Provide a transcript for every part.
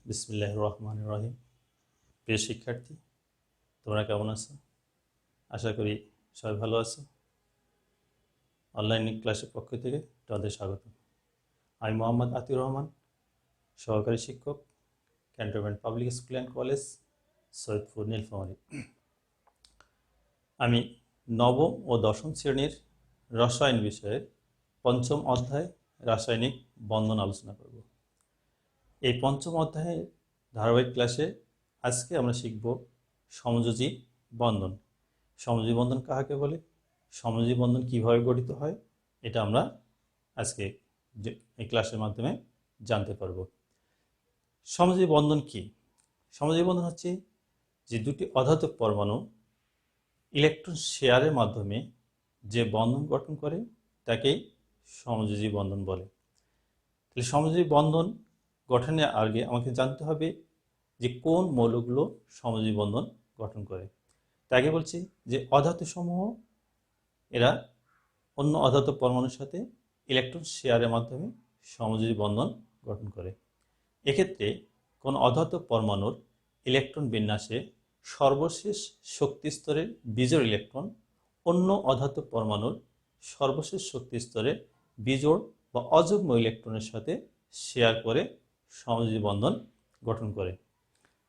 বিসমিল্লাহির রহমানির রহিম। প্রিয় শিক্ষার্থী, তোমরা কেমন আছো? আশা করি সবাই ভালো আছো। অনলাইন ক্লাসের পক্ষ থেকে তোমাদের স্বাগত। আমি মোহাম্মদ আতিউর রহমান, সহকারী শিক্ষক, cantonment public school and college, Saidpur, Nilphamari. আমি নবম ও দশম শ্রেণীর রসায়ন বিষয়ের পঞ্চম অধ্যায় রাসায়নিক বন্ধন আলোচনা করব। এই পঞ্চম অধ্যায়ের ধারাবাহিক ক্লাসে আজকে আমরা শিখব সমযোজী বন্ধন। সমযোজী বন্ধন কাকে বলে, সমযোজী বন্ধন কিভাবে গঠিত হয়, এটা আমরা আজকে এই ক্লাসের মাধ্যমে জানতে পারব। সমযোজী বন্ধন কি? সমযোজী বন্ধন হচ্ছে যে দুটি অধাতব পরমাণু ইলেকট্রন শেয়ারের মাধ্যমে যে বন্ধন গঠন করে তাকেই সমযোজী বন্ধন বলে। তাহলে সমযোজী বন্ধন গঠনের আগে আমাকে জানতে হবে যে কোন মৌলগুলো সমযোজী বন্ধন গঠন করে। তাকে বলছি যে অধাতুসমূহ এরা অন্য অধাতব পরমাণুর সাথে ইলেকট্রন শেয়ারের মাধ্যমে সমযোজী বন্ধন গঠন করে। এক্ষেত্রে কোন অধাতব পরমাণুর ইলেকট্রন বিন্যাসে সর্বশেষ শক্তি স্তরের বিজোড় ইলেকট্রন অন্য অধাতব পরমাণুর সর্বশেষ শক্তি স্তরের বিজোড় বা অযুগ্ম ইলেকট্রনের সাথে শেয়ার করে সমযোজী বন্ধন গঠন করে।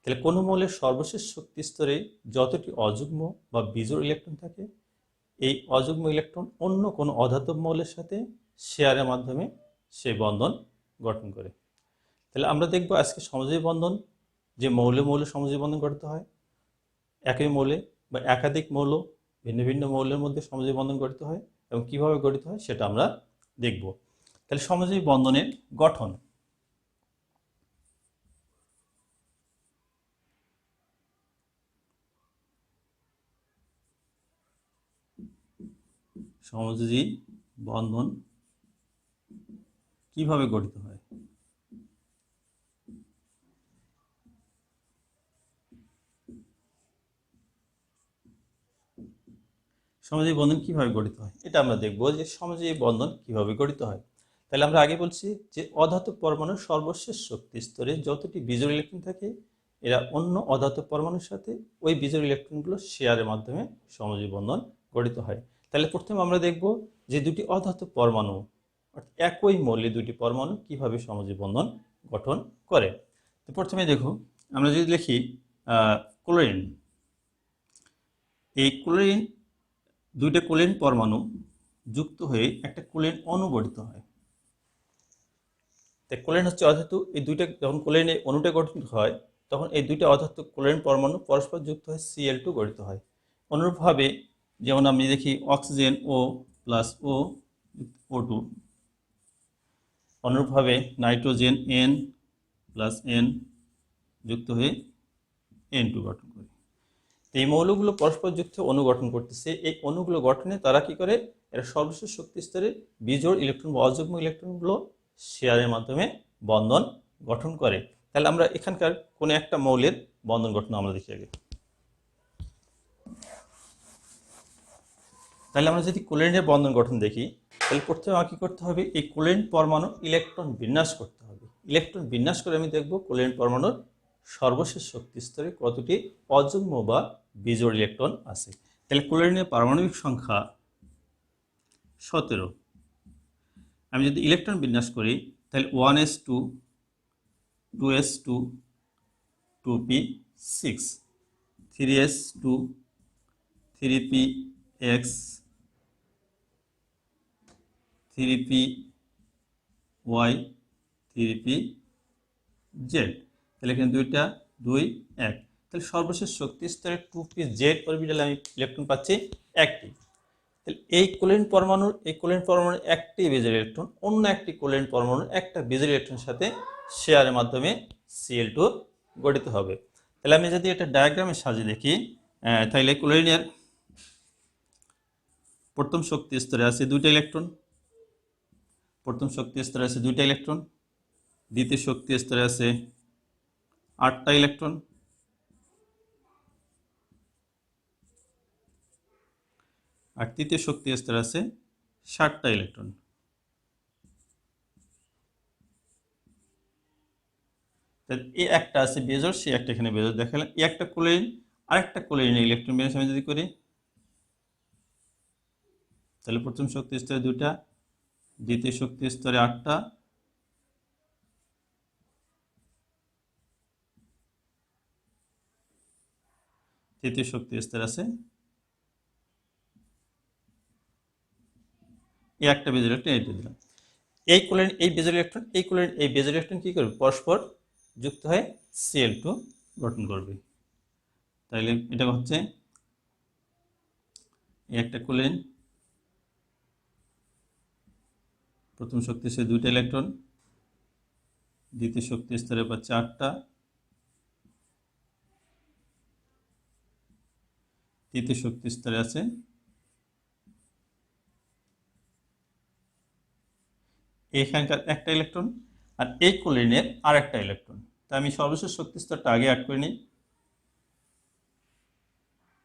তাহলে কোনো মৌলের সর্বশেষ শক্তি স্তরে যতটি অযুগ্ম বা বিজোড় ইলেকট্রন থাকে, এই অযুগ্ম ইলেকট্রন অন্য কোনো অধাতব মৌলের সাথে শেয়ারের মাধ্যমে সেই বন্ধন গঠন করে। তাহলে আমরা দেখব আজকে সমযোজী বন্ধন যে মৌলে মৌলে সমযোজী বন্ধন গঠিত হয়, একই মৌলে বা একাধিক মৌল ভিন্ন ভিন্ন মৌলের মধ্যে সমযোজী বন্ধন গঠিত হয় এবং কিভাবে গঠিত হয় সেটা আমরা দেখব। তাহলে সমযোজী বন্ধনের গঠন। সমযোজী বন্ধন কিভাবে গঠিত হয়? সমযোজী বন্ধন কিভাবে গঠিত হয় এটা আমরা দেখব যে সমযোজী বন্ধন কিভাবে গঠিত হয়। তাহলে আমরা আগে বলছি যে অধাতব পরমাণুর সর্বশেষ শক্তি স্তরে যতটি বিজোড় ইলেকট্রন থাকে, এরা অন্য অধাতব পরমাণুর সাথে ওই বিজোড় ইলেকট্রনগুলো শেয়ারের মাধ্যমে সমযোজী বন্ধন গঠিত হয়। তাহলে প্রথমে আমরা দেখব যে দুটি অধাতব পরমাণু অর্থাৎ একই মৌলের দুটি পরমাণু কিভাবে সমযোজী বন্ধন গঠন করে। তো প্রথমে দেখো, আমরা যদি লিখি ক্লোরিন, এই ক্লোরিন দুইটা ক্লোরিন পরমাণু যুক্ত হয়ে একটা ক্লোরিন অণু গঠিত হয়। তাই ক্লোরিন হচ্ছে অধাতু, এই দুইটা যখন ক্লোরিনের অণুটা গঠিত হয় তখন এই দুইটা অধাতু ক্লোরিন পরমাণু পরস্পর যুক্ত হয়ে Cl2 গঠিত হয়। অনুরূপভাবে যেমন আমি দেখি অক্সিজেন O প্লাস O2, অনুরূপভাবে নাইট্রোজেন N প্লাস N যুক্ত হয়ে N2 গঠন করে। এই মৌলগুলো পরস্পর যুক্ত অণু গঠন করতেছে। এই অণুগুলো গঠনে তারা কি করে, এরা সর্বশেষ শক্তি স্তরে বিজোড় ইলেকট্রন বা অযুগ্ম ইলেকট্রনগুলো শেয়ারের মাধ্যমে বন্ধন গঠন করে। তাহলে আমরা এখানকার কোনো একটা মৌলের বন্ধন গঠন আমরা দেখি আগে। তাহলে আমরা যদি ক্লোরিনের বন্ধন গঠন দেখি, তাহলে প্রথমে আমাকে কি করতে হবে, এই ক্লোরিন পরমাণু ইলেকট্রন বিন্যাস করতে হবে। ইলেকট্রন বিন্যাস করে আমি দেখব ক্লোরিন পরমাণুর সর্বশেষ শক্তি স্তরে কতটি অযুগ্ম বা বিজোড় ইলেকট্রন আছে। তাহলে ক্লোরিনের পারমাণবিক সংখ্যা 17। আমি যদি ইলেকট্রন বিন্যাস করি তাহলে 1s2 2s2 2p6 3s2 3px 3py 3pz। তাহলে এখানে দুইটা 2 1, তাহলে সর্বশেষ শক্তি স্তরে 2pz অরবিটালে আমি ইলেকট্রন পাচ্ছি একটি। তাহলে এই ক্লোরিন পরমাণুর একটি বিজোড় ইলেকট্রন অন্য একটি ক্লোরিন পরমাণুর একটা বিজোড় ইলেকট্রনের সাথে শেয়ারের মাধ্যমে Cl2 গঠিত হবে। তাহলে আমি যদি এটা ডায়াগ্রামে সাজিয়ে দেখি, তাহলে ক্লোরিনের প্রথম শক্তি স্তরে আছে দুইটা ইলেকট্রন, প্রথম শক্তি স্তরে আছে দুইটা ইলেকট্রন, দ্বিতীয় শক্তি স্তরে আছে 8টা ইলেকট্রন, আর তৃতীয় শক্তি স্তরে আছে 7টা ইলেকট্রন। তাহলে এই একটা আছে বেজোর, সে একটা এখানে বেজোর দেখালাম। এই একটা ক্লোরিন, আরেকটা ক্লোরিনের ইলেকট্রন বিন্যাস আমি যদি করি, তাহলে প্রথম শক্তি স্তরে 2টা, দ্বিতীয় শক্তি স্তরে 8টা, তৃতীয় শক্তি স্তর আছে এই একটা বেজোর ইলেকট্রন, এইটা দিলাম। এই ক্লোরিন এই বেজোর ইলেকট্রন, এই ক্লোরিন এই বেজোর ইলেকট্রন কি করবে? পরস্পর যুক্ত হয়ে Cl2 গঠন করবে। তাহলে এটা হচ্ছে এই একটা ক্লোরিন, প্রথম শক্তি স্তরে 2টা ইলেকট্রন, দ্বিতীয় শক্তি স্তরে পাচ্ছে 8টা, তৃতীয় শক্তি স্তরে আছে এখানকার একটা ইলেকট্রন, আর এই ক্লোরিনের আর একটা ইলেকট্রন। তা আমি সর্বশেষ শক্তি স্তরটা আগে অ্যাড করে নিই।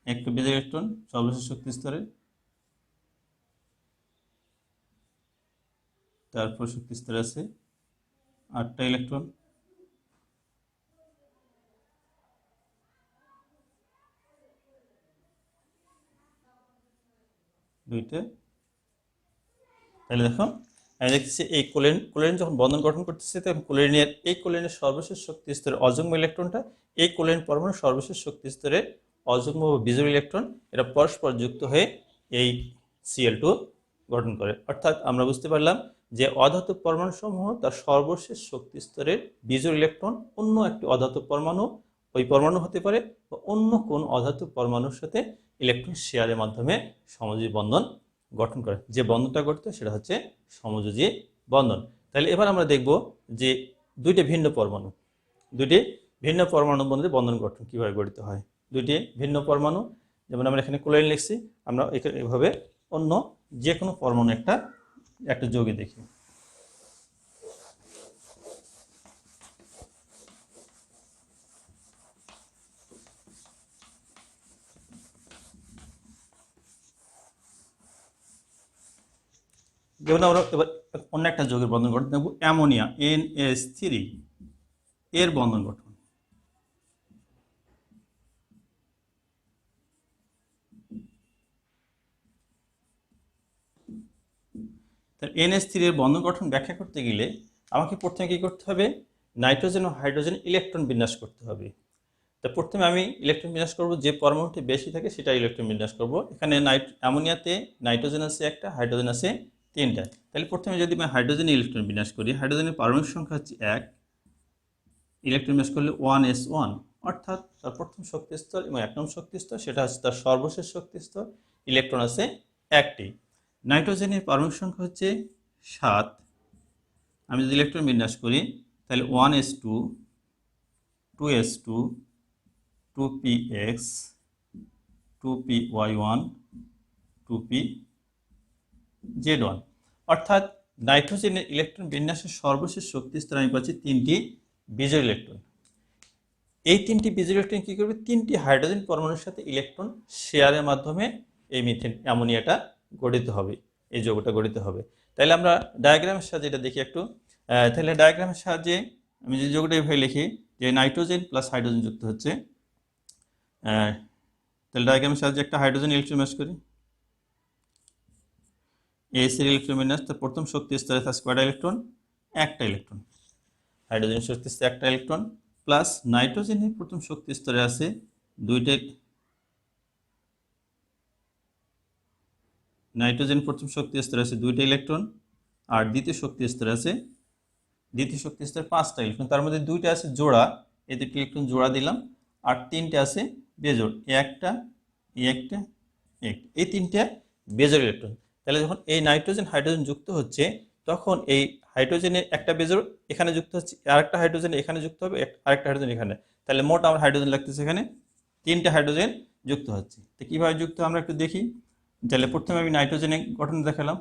একটা বেজোর ইলেকট্রন সর্বশেষ শক্তি স্তরে, তারপর শক্তি স্তরে আছে 8টা ইলেকট্রন, দুইটা। তাহলে দেখো আমি দেখতেছি এই ক্লোরিন যখন বন্ধন গঠন করতেছে, তখন এই ক্লোরিনের সর্বশেষ শক্তি স্তরে অযুগ্ম ইলেকট্রনটা এই ক্লোরিন পরমাণুর সর্বশেষ শক্তি স্তরে অযুগ্ম বা বিজোড় ইলেকট্রন, এরা পরস্পর যুক্ত হয়ে এই Cl2 গঠন করে। অর্থাৎ আমরা বুঝতে পারলাম যে অধাতব পরমাণু সমূহ তার সর্বশেষ শক্তি স্তরের বিজোড় ইলেকট্রন অন্য একটি অধাতব পরমাণু, ওই পরমাণু হতে পারে বা অন্য কোন অধাতব পরমাণুর সাথে ইলেকট্রন শেয়ারের মাধ্যমে সমযোজী বন্ধন গঠন করে। যে বন্ধনটা ঘটতো সেটা হচ্ছে সমযোজী বন্ধন। তাহলে এবার আমরা দেখব যে দুইটি ভিন্ন পরমাণু মধ্যে বন্ধন গঠন কিভাবে গঠিত হয়। দুইটি ভিন্ন পরমাণু, যেমন আমরা এখানে ক্লোরিন লিখছি, আমরা এভাবে অন্য যে কোনো পরমাণু একটা যৌগে দেখি। যেমন আমরা এবার অন্য একটা যৌগের বন্ধন গঠন দেখব, অ্যামোনিয়া NH3 এর বন্ধন গঠন। NH3 এর বন্ধন গঠন ব্যাখ্যা করতে গেলে আমাকে প্রথমে কি করতে হবে? নাইট্রোজেন ও হাইড্রোজেন ইলেকট্রন বিন্যাস করতে হবে। তা প্রথমে আমি ইলেকট্রন বিন্যাস করব, যে পরমাণুটি বেশি থাকে সেটা ইলেকট্রন বিন্যাস করব। এখানে অ্যামোনিয়াতে নাইট্রোজেন আছে একটা, হাইড্রোজেন আছে 3টা। তাহলে প্রথমে যদি আমি হাইড্রোজেনের ইলেকট্রন বিন্যাস করি, হাইড্রোজেনের পারমাণবিক সংখ্যা হচ্ছে 1, ইলেকট্রন বিন্যাস করলে 1s1, অর্থাৎ তার প্রথম শক্তি স্তর এবং 1 নং শক্তি স্তর, সেটা হচ্ছে তার সর্বশেষ শক্তি স্তর, ইলেকট্রন আছে 1টি। নাইট্রোজেনের পারমাণবিক সংখ্যা হচ্ছে 7, আমি যদি ইলেকট্রন বিন্যাস করি তাহলে 1s2, 2s2, 2px, 2py1, 2pz1, অর্থাৎ নাইট্রোজেনের ইলেকট্রন বিন্যাসের সর্বশেষ শক্তি স্তর আমি পাচ্ছি 3টি বিজোড় ইলেকট্রন। এই 3টি বিজোড় ইলেকট্রন কি করবে? 3টি হাইড্রোজেন পরমাণুর সাথে ইলেকট্রন শেয়ারের মাধ্যমে এই অ্যামোনিয়াটা গঠিত হবে, এই যৌগটা গঠিত হবে। তাহলে আমরা ডায়াগ্রামের সাহায্যে এটা দেখি একটু। তাহলে ডায়াগ্রামের সাহায্যে আমি যে যৌগটা এভাবে লিখি যে নাইট্রোজেন প্লাস হাইড্রোজেন যুক্ত হচ্ছে, তাহলে ডায়াগ্রামের সাহায্যে একটা হাইড্রোজেন ইলেকট্রন বিন্যাস করি। এস এর ইলেকট্রন বিন্যাস, তার প্রথম শক্তি স্তরে থাকছে কয়টা ইলেকট্রন? একটা ইলেকট্রন। হাইড্রোজেনের শক্তি স্তরে একটা ইলেকট্রন, প্লাস নাইট্রোজেনের প্রথম শক্তি স্তরে আছে দুইটা, নাইট্রোজেন প্রথম শক্তি স্তরে আছে 2টা ইলেকট্রন, আর দ্বিতীয় শক্তি স্তরে আছে 5টা ইলেকট্রন। তার মধ্যে 2টা আছে জোড়া, এই 2টি ইলেকট্রন জোড়া দিলাম, আর 3টে আছে বেজোড়, একটা, একটা, এই 3টে বেজোড় ইলেকট্রন। তাহলে যখন এই নাইট্রোজেন হাইড্রোজেন যুক্ত হচ্ছে, তখন এই হাইড্রোজেনের একটা বেজোড় এখানে যুক্ত হচ্ছে, আরেকটা হাইড্রোজেন এখানে যুক্ত হবে, আরেকটা হাইড্রোজেন এখানে। তাহলে মোট আমার হাইড্রোজেন লাগতেছে এখানে 3টে হাইড্রোজেন যুক্ত হচ্ছে। তো কীভাবে যুক্ত আমরা একটু দেখি। তাহলে প্রথমে আমি নাইট্রোজেনের গঠন দেখালাম।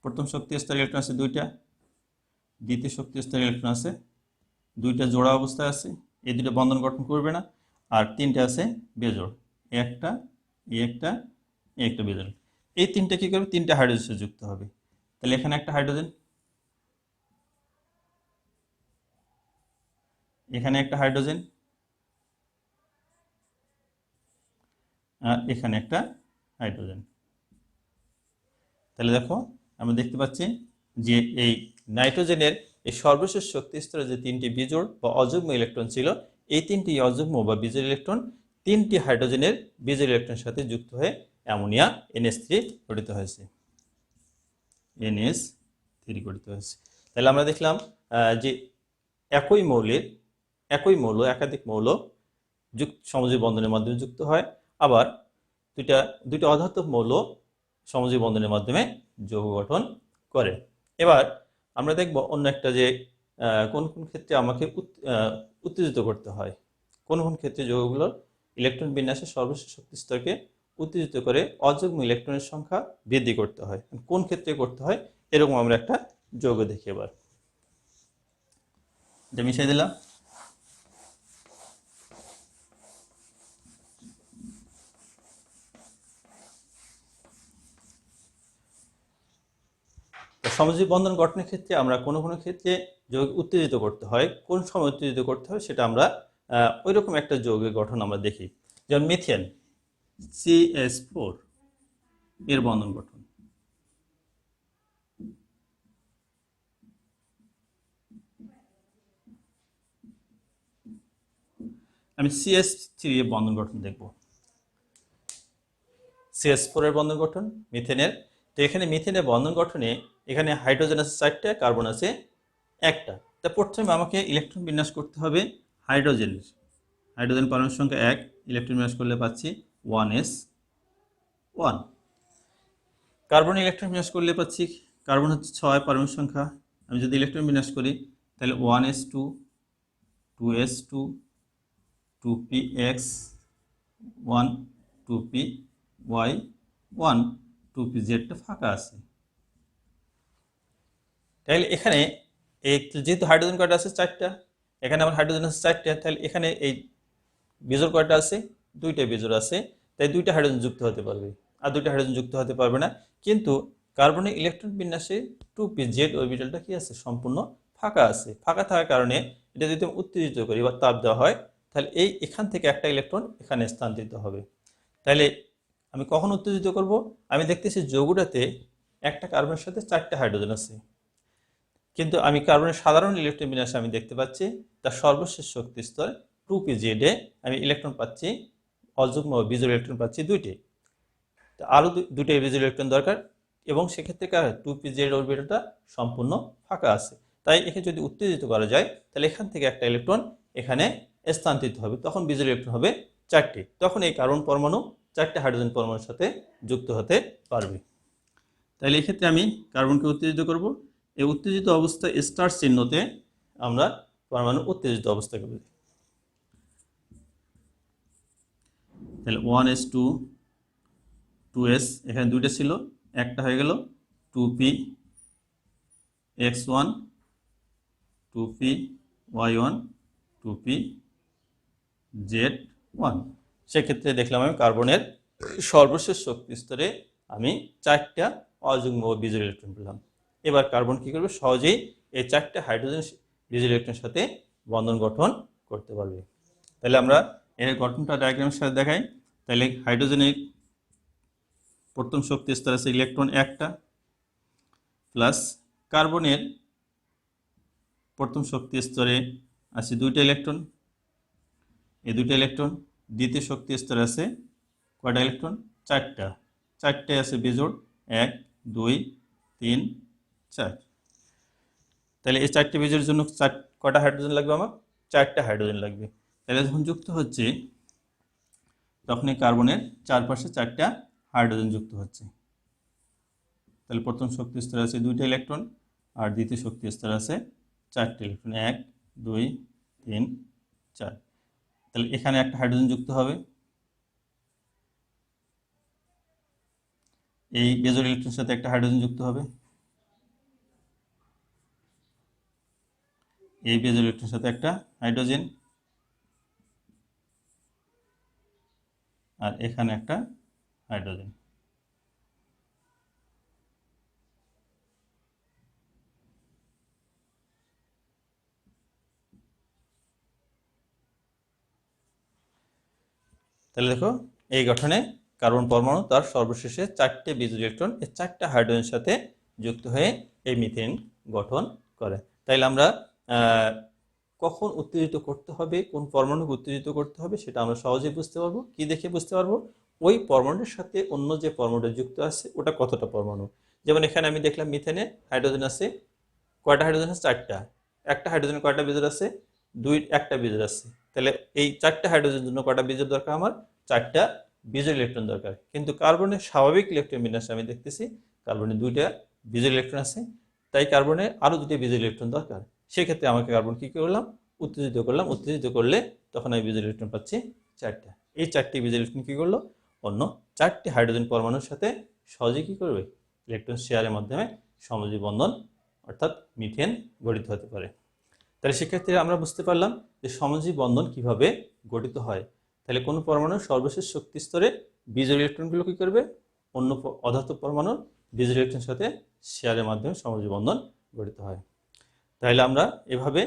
প্রথম শক্তি স্তরে ইলেকট্রন আছে 2টা, দ্বিতীয় শক্তি স্তরে ইলেকট্রন আছে 2টা জোড়া অবস্থায় আছে, এই 2টা বন্ধন গঠন করবে না, আর 3টে আছে বেজোড়, একটা, একটা বেজোড়। এই 3টে কী করবে? 3টে হাইড্রোজেন সাথে যুক্ত হবে। তাহলে এখানে একটা হাইড্রোজেন, এখানে একটা হাইড্রোজেন আর এখানে একটা হাইড্রোজেন। তাহলে দেখো আমরা দেখতে পাচ্ছি যে এই নাইট্রোজেনের এই সর্বশেষ শক্তি স্তরে যে তিনটি বিজোড় বা অযুগ্ম ইলেকট্রন ছিল, এই তিনটি অযুগ্ম বা বিজোড় ইলেকট্রন তিনটি হাইড্রোজেনের বিজোড় ইলেকট্রনের সাথে যুক্ত হয়ে অ্যামোনিয়া NH3 গঠিত হয়েছে। NH3 গঠিত হয়েছে। তাহলে আমরা দেখলাম যে একই মৌল একাধিক মৌল সমযোজী বন্ধনের মাধ্যমে যুক্ত হয়, আবার দুইটা অধাতব মৌল সমযোজী বন্ধনের মাধ্যমে যৌগ গঠন করে। এবার আমরা দেখব অন্য একটা যে কোন কোন ক্ষেত্রে আমাকে উত্তেজিত করতে হয়, কোন কোন ক্ষেত্রে যৌগগুলোর ইলেকট্রন বিন্যাসের সর্বশেষ শক্তি স্তরকে উত্তেজিত করে অযুগ্ম ইলেকট্রনের সংখ্যা বৃদ্ধি করতে হয়, কোন ক্ষেত্রে করতে হয় এরকম আমরা একটা যৌগ দেখি। এবার এটা মিশিয়ে দিলাম। সমযোজী বন্ধন গঠনের ক্ষেত্রে আমরা কোনো কোনো ক্ষেত্রে যৌগ উত্তেজিত করতে হয়, কোন সময় উত্তেজিত করতে হয় সেটা আমরা ওই রকম একটা যৌগের গঠন আমরা দেখি। যেমন মিথেন CH4 এর বন্ধন গঠন। আমি CH3 এর বন্ধন গঠন দেখব। CH4 এর বন্ধন গঠন মিথেনের। তো এখানে মিথেনের বন্ধন গঠনে এখানে হাইড্রোজেন আছে 4টা, কার্বন আছে 1টা। তা প্রথমে আমাকে ইলেকট্রন বিন্যাস করতে হবে হাইড্রোজেনের। হাইড্রোজেন পরমাণুর সংখ্যা 1, ইলেকট্রন বিন্যাস করলে পাচ্ছি 1s1। কার্বন ইলেকট্রন বিন্যাস করলে পাচ্ছি কার্বন হচ্ছে 6 পরমাণুর সংখ্যা। আমি যদি ইলেকট্রন বিন্যাস করি তাহলে 1s2, 2s2, 2px1, 2py1, 2pz ফাঁকা আছে। তাহলে এখানে এই যেহেতু হাইড্রোজেন কয়টা আছে 4টা, এখানে আমার হাইড্রোজেন আছে 4টা, তাহলে এখানে এই বিজোড় কয়টা আছে 2টা বিজোড় আছে, তাই 2টা হাইড্রোজেন যুক্ত হতে পারবে, আর 2টা হাইড্রোজেন যুক্ত হতে পারবে না। কিন্তু কার্বনের ইলেকট্রন বিন্যাসে 2pz অরবিটালটা কি আছে সম্পূর্ণ ফাঁকা আছে। ফাঁকা থাকার কারণে এটা যদি উত্তেজিত করি বা তাপ দেওয়া হয় তাহলে এখান থেকে একটা ইলেকট্রন এখানে স্থানান্তরিত হবে। তাহলে আমি কখন উত্তেজিত করব? আমি দেখতেছি যৌগটাতে একটা কার্বনের সাথে 4টা হাইড্রোজেন আছে, কিন্তু আমি কার্বনের সাধারণ ইলেকট্রন বিন্যাসে আমি দেখতে পাচ্ছি তার সর্বশেষ শক্তি স্তর 2pz এ আমি ইলেকট্রন পাচ্ছি, অযুগ্ম বিজোড় ইলেকট্রন পাচ্ছি 2টি। তো আরও দুটো বিজোড় ইলেকট্রন দরকার, এবং সেক্ষেত্রে 2pz অরবিটালটা সম্পূর্ণ ফাঁকা আছে। তাই একে যদি উত্তেজিত করা যায় তাহলে এখান থেকে একটা ইলেকট্রন এখানে স্থানান্তরিত হবে, তখন বিজোড় ইলেকট্রন হবে 4টি। তখন এই কার্বন পরমাণু 4টে হাইড্রোজেন পরমাণুর সাথে যুক্ত হতে পারবে। তাহলে এক্ষেত্রে আমি কার্বনকে উত্তেজিত করব। এই উত্তেজিত অবস্থা স্টার চিহ্নতে আমরা পরমাণু উত্তেজিত অবস্থাকে বলি। তাহলে 1s2, 2s এখানে 2টা ছিল, একটা হয়ে গেল 2px1, 2py1, 2pz1। সেক্ষেত্রে দেখলাম আমি কার্বনের সর্বশেষ শক্তি স্তরে আমি 4টা অযুগ্ম বিজোড় ইলেকট্রন পেলাম। এবার কার্বন কি করবে? সহজেই এই 4টে হাইড্রোজেন বিজোড় ইলেকট্রনের সাথে বন্ধন গঠন করতে পারবে। তাহলে আমরা এর গঠনটা ডায়াগ্রামের সাথে দেখাই। তাহলে হাইড্রোজেনের প্রথম শক্তি স্তর আছে ইলেকট্রন 1টা, প্লাস কার্বনের প্রথম শক্তি স্তরে আছে 2টা ইলেকট্রন। এই 2টা ইলেকট্রন দ্বিতীয় শক্তি স্তরে আছে কয়টা ইলেকট্রন? 4টা। 4টে আছে বিজোড়, 1, 2, 3, 4। তাহলে এই 4টে বিজোড়ের জন্য কয়টা হাইড্রোজেন লাগবে? আমার 4টা হাইড্রোজেন লাগবে। তাহলে যখন যুক্ত হচ্ছে তখন এই কার্বনের চারপাশে 4টা হাইড্রোজেন যুক্ত হচ্ছে। তাহলে প্রথম শক্তি স্তরে আছে 2টা ইলেকট্রন, আর দ্বিতীয় শক্তি স্তরে আছে 4টে ইলেকট্রন, 1, 2, 3, 4। তাহলে এখানে একটা হাইড্রোজেন যুক্ত হবে, এই বেজোর ইলেকট্রনের সাথে একটা হাইড্রোজেন যুক্ত হবে, এই বেজোর ইলেকট্রনের সাথে একটা হাইড্রোজেন, আর এখানে একটা হাইড্রোজেন। তাহলে দেখো এই গঠনে কার্বন পরমাণু তার সর্বশেষে 4টে বিজোড় ইলেকট্রন এই 4টা হাইড্রোজেনের সাথে যুক্ত হয়ে এই মিথেন গঠন করে। তাইলে আমরা কখন উত্তেজিত করতে হবে, কোন পরমাণুকে উত্তেজিত করতে হবে সেটা আমরা সহজেই বুঝতে পারবো। কি দেখে বুঝতে পারবো? ওই পরমাণুর সাথে অন্য যে পরমাণুটা যুক্ত আছে ওটা কতটা পরমাণু। যেমন এখানে আমি দেখলাম মিথেনে হাইড্রোজেন আছে, কয়টা হাইড্রোজেন আছে? 4টা। একটা হাইড্রোজেনে কয়টা বিজোড় আছে? একটা বিজোড় আছে। তাহলে এই 4টা হাইড্রোজেনের জন্য কয়টা বিজোড় দরকার? আমার 4টা বিজোড় ইলেকট্রন দরকার। কিন্তু কার্বনের স্বাভাবিক ইলেকট্রন বিন্যাসে আমি দেখতেছি কার্বনে 2টা বিজোড় ইলেকট্রন আছে, তাই কার্বনে আরো 2টা বিজোড় ইলেকট্রন দরকার। সেক্ষেত্রে আমাকে কার্বন কি করলাম? উত্তেজিত করলাম। উত্তেজিত করলে তখন আমি বিজোড় ইলেকট্রন পাচ্ছি 4টা। এই 4টি বিজোড় ইলেকট্রন কি করলো? অন্য 4টি হাইড্রোজেন পরমাণুর সাথে সহজে কি করবে? ইলেকট্রন শেয়ারের মাধ্যমে সমযোজী বন্ধন অর্থাৎ মিথেন গঠিত হতে পারে। তাহলে সেক্ষেত্রে আমরা বুঝতে পারলাম যে সমযোজী বন্ধন কিভাবে গঠিত হয়। তাহলে কোনো পরমাণুর সর্বশেষ শক্তি স্তরে বিজোড় ইলেকট্রনগুলো কি করবে? অন্য অধাতব পরমাণুর বিজোড় ইলেকট্রনের সাথে শেয়ারের মাধ্যমে সমযোজী বন্ধন গঠিত হয়। তাহলে আমরা এভাবে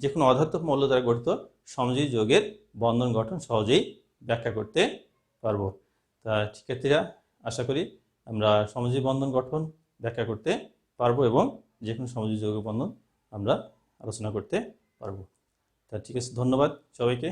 যে কোনো অধাতব মৌল দ্বারা গঠিত সমযোজী যৌগের বন্ধন গঠন সহজেই ব্যাখ্যা করতে পারবো। তা শিক্ষার্থীরা আশা করি আমরা সমযোজী বন্ধন গঠন ব্যাখ্যা করতে পারবো এবং যে কোনো সমযোজী যৌগ বন্ধন আমরা আলোচনা করতে পারবো। তা ঠিক আছে, ধন্যবাদ সবাইকে।